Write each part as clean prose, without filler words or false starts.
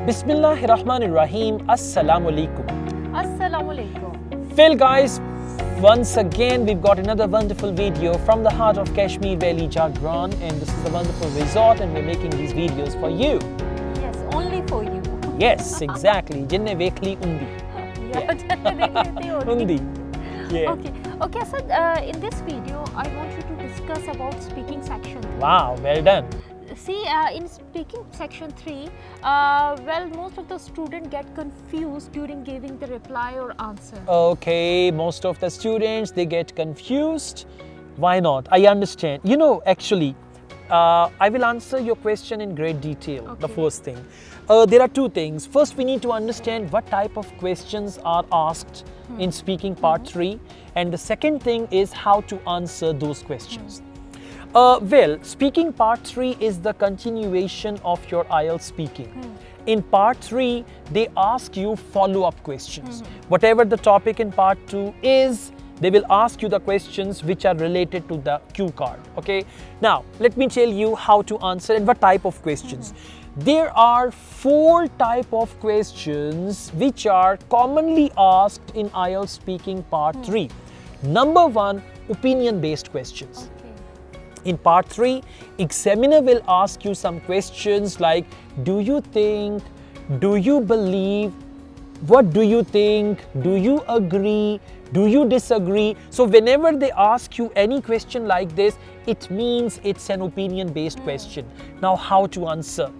Bismillahirrahmanirrahim. Assalamu alaikum. Assalamu alaikum. Well guys, once again we've got another wonderful video from the heart of Kashmir Valley, Jagran, and this is a wonderful resort and we're making these videos for you. Yes, only for you. Yes, exactly. Jinne vekli undi. Undi. Yeah. Okay, Asad, in this video, I want you to discuss about speaking section 3. Wow, well done. See, in speaking section 3, most of the students get confused during giving the reply or answer. Okay, most of the students, they get confused. Why not? I understand. You know, actually, I will answer your question in great detail. Okay. The first thing. There are two things. First, we need to understand what type of questions are asked in speaking part 3. And the second thing is how to answer those questions. Speaking part 3 is the continuation of your IELTS speaking. In part 3, they ask you follow-up questions. Whatever the topic in part 2 is, they will ask you the questions which are related to the cue card. Okay. Now, let me tell you how to answer and what type of questions. There are 4 types of questions which are commonly asked in IELTS speaking part 3. Number 1, opinion-based questions. In part 3, examiner will ask you some questions like, do you think, do you believe, what do you think, do you agree, do you disagree? So whenever they ask you any question like this, it means it's an opinion-based question. Now, how to answer?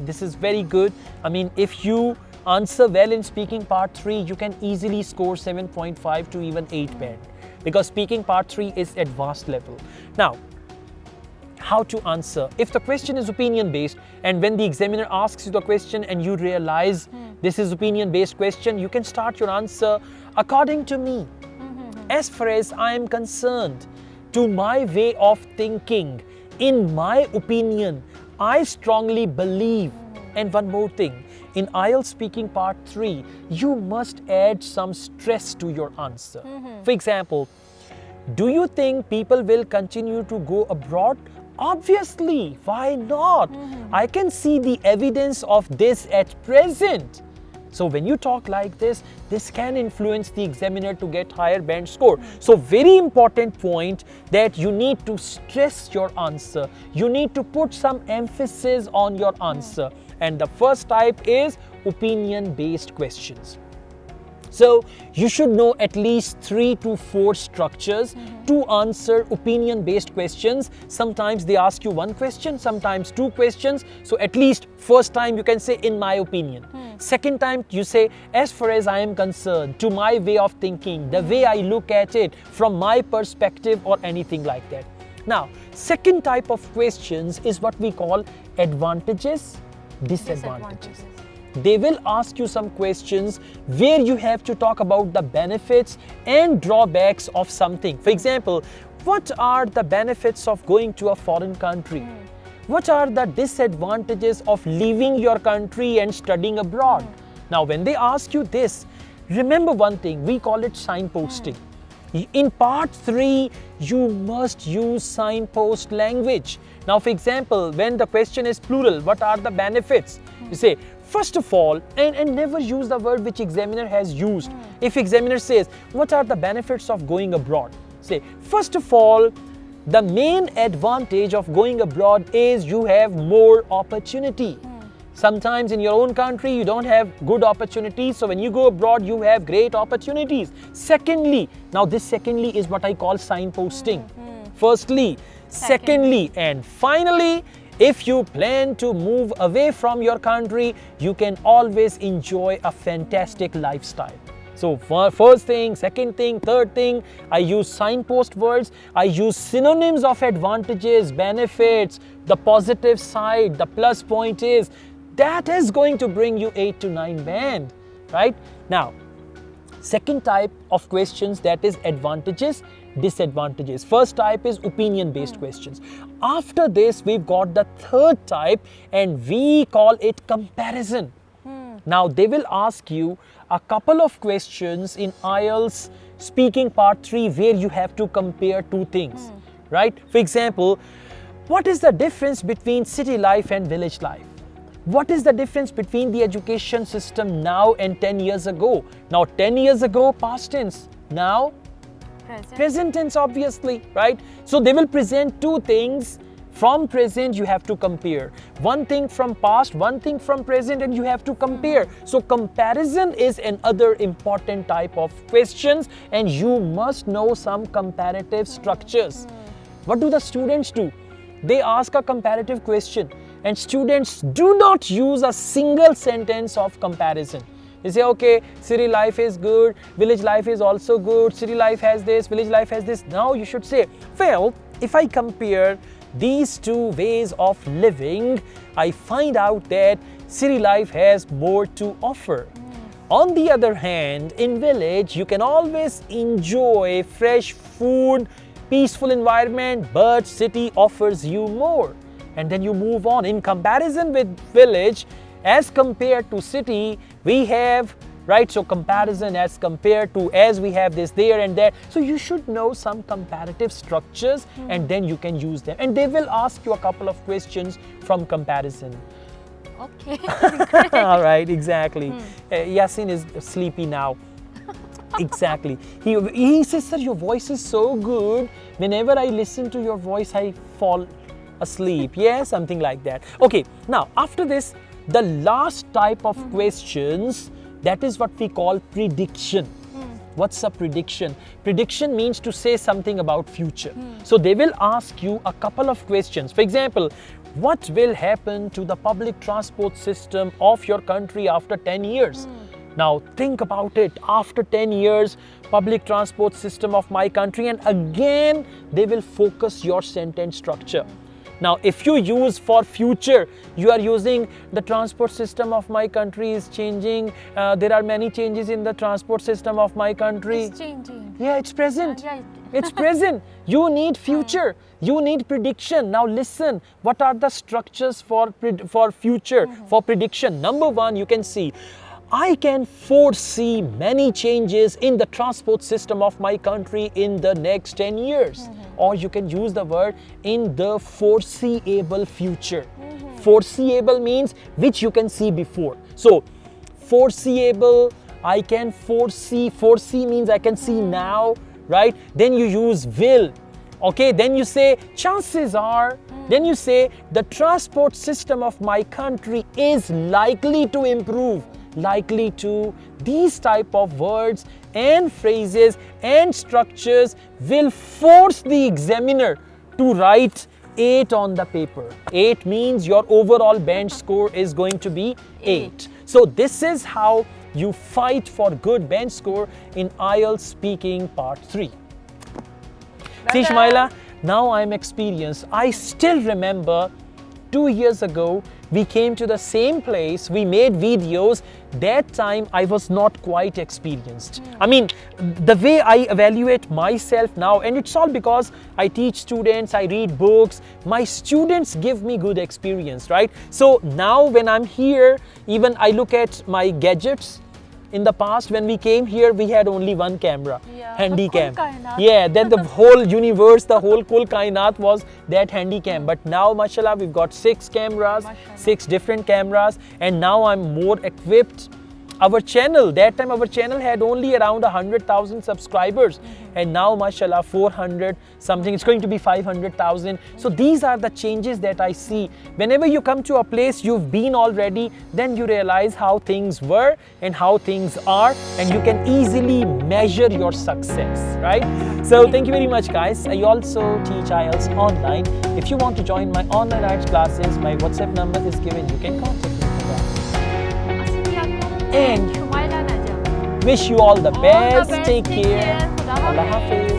This is very good. I mean, if you answer well in speaking part 3, you can easily score 7.5 to even 8 band, because speaking part 3 is advanced level. Now, how to answer? If the question is opinion based and when the examiner asks you the question and you realize this is opinion based question, you can start your answer according to me. As far as I am concerned, to my way of thinking, in my opinion, I strongly believe. And one more thing, in IELTS speaking part 3, you must add some stress to your answer. For example, do you think people will continue to go abroad? Obviously, why not? I can see the evidence of this at present. So when you talk like this can influence the examiner to get higher band score. So very important point that you need to stress your answer. You need to put some emphasis on your answer. And the first type is opinion-based questions. So you should know at least 3 to 4 structures to answer opinion-based questions. Sometimes they ask you 1 question, sometimes 2 questions. So at least first time you can say, in my opinion. Second time you say, as far as I am concerned, to my way of thinking, the way I look at it from my perspective or anything like that. Now, second type of questions is what we call advantages, disadvantages. They will ask you some questions where you have to talk about the benefits and drawbacks of something. For example, what are the benefits of going to a foreign country? What are the disadvantages of leaving your country and studying abroad? Now, when they ask you this, remember one thing, we call it signposting. In part 3, you must use signpost language. Now, for example, when the question is plural, what are the benefits? You say, first of all, and never use the word which examiner has used. If examiner says, what are the benefits of going abroad? Say, first of all, the main advantage of going abroad is you have more opportunity. Sometimes in your own country, you don't have good opportunities. So when you go abroad, you have great opportunities. Secondly, now this secondly is what I call signposting. Firstly, secondly, and finally, if you plan to move away from your country, you can always enjoy a fantastic lifestyle. So first thing, second thing, third thing, I use signpost words. I use synonyms of advantages, benefits, the positive side, the plus point is, that is going to bring you 8 to 9 band, right? Now, second type of questions, that is advantages, disadvantages. First type is opinion-based questions. After this, we've got the third type and we call it comparison. Now, they will ask you a couple of questions in IELTS speaking part 3 where you have to compare 2 things, right? For example, what is the difference between city life and village life? What is the difference between the education system now and 10 years ago? Now 10 years ago, past tense. Now present tense, obviously, right? So they will present two things. From present, you have to compare. One thing from past, one thing from present, and you have to compare. So comparison is another important type of questions, and you must know some comparative structures. What do the students do? They ask a comparative question, and students do not use a single sentence of comparison. You say, okay, city life is good, village life is also good, city life has this, village life has this. Now you should say, well, if I compare these two ways of living, I find out that city life has more to offer. On the other hand, in village, you can always enjoy fresh food, peaceful environment, but city offers you more. And then you move on. In comparison with village, as compared to city, we have, right? So comparison as compared to, as we have this there and there. So you should know some comparative structures and then you can use them. And they will ask you a couple of questions from comparison. Okay. All right, exactly. Yasin is sleepy now. Exactly. He says, sir, your voice is so good. Whenever I listen to your voice, I fall asleep. Yeah, something like that. Okay, now after this, the last type of questions, that is what we call prediction. What's a prediction? Prediction means to say something about future. So they will ask you a couple of questions. For example, what will happen to the public transport system of your country after 10 years? Now think about it. After 10 years, public transport system of my country, and again they will focus your sentence structure. Now, if you use for future, you are using the transport system of my country is changing. There are many changes in the transport system of my country. It's changing. Yeah, it's present. Yeah. It's present. You need future. You need prediction. Now listen, what are the structures for future, for prediction? Number one, you can see, I can foresee many changes in the transport system of my country in the next 10 years. Or you can use the word in the foreseeable future. Foreseeable means which you can see before. So, foreseeable, I can foresee. Foresee means I can see now, right? Then you use will. Okay, then you say chances are, then you say the transport system of my country is likely to improve. Likely to. These type of words and phrases and structures will force the examiner to write 8 on the paper. 8 means your overall bench score is going to be 8. So this is how you fight for good bench score in IELTS speaking part 3. See, Shmaila, now I'm experienced. I still remember 2 years ago, we came to the same place, we made videos. That time I was not quite experienced. I mean, the way I evaluate myself now, and it's all because I teach students, I read books, my students give me good experience, right? So now when I'm here, even I look at my gadgets. In the past, when we came here, we had only one camera, handy cam. Yeah, then the whole universe, the whole Kul Kainat was that handy cam. But now, mashallah, we've got 6 cameras, 6 different cameras, and now I'm more equipped. Our channel, that time our channel had only around 100,000 subscribers, and now, mashallah, 400 something, it's going to be 500,000. So these are the changes that I see. Whenever you come to a place you've been already, then you realize how things were and how things are, and you can easily measure your success, right? So thank you very much, guys. I also teach IELTS online. If you want to join my online IELTS classes, my WhatsApp number is given. You can contact me for that. And wish you all the best. Take care. Allah Hafiz.